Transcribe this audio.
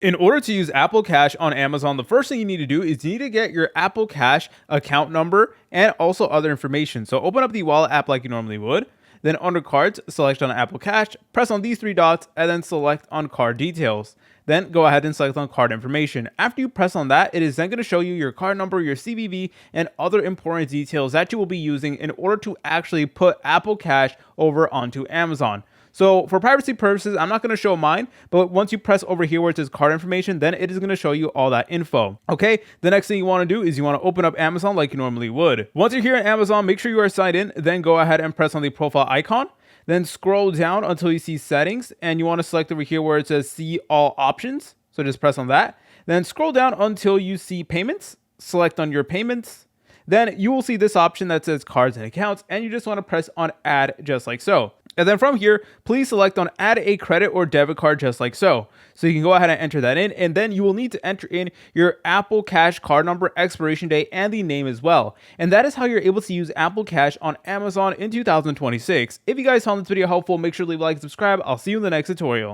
In order to use Apple Cash on Amazon, the first thing you need to do is you need to get your Apple Cash account number and also other information. So open up the wallet app like you normally would. Then under cards, select on Apple Cash, press on these three dots, and then select on card details. Then go ahead and select on card information. After you press on that, it is then going to show you your card number, your CVV, and other important details that you will be using in order to actually put Apple Cash over onto Amazon. So for privacy purposes, I'm not going to show mine, but once you press over here where it says card information, then it is going to show you all that info. Okay, the next thing you want to do is you want to open up Amazon like you normally would. Once you're here in Amazon, make sure you are signed in, then go ahead and press on the profile icon. Then scroll down until you see settings, and you want to select over here where it says see all options. So just press on that. Then scroll down until you see payments. Select on your payments. Then you will see this option that says cards and accounts, and you just want to press on add just like so. And then from here, please select on add a credit or debit card just like so. So you can go ahead and enter that in, and then you will need to enter in your Apple Cash card number, expiration date, and the name as well. And that is how you're able to use Apple Cash on Amazon in 2026. If you guys found this video helpful, make sure to leave a like and subscribe. I'll see you in the next tutorial.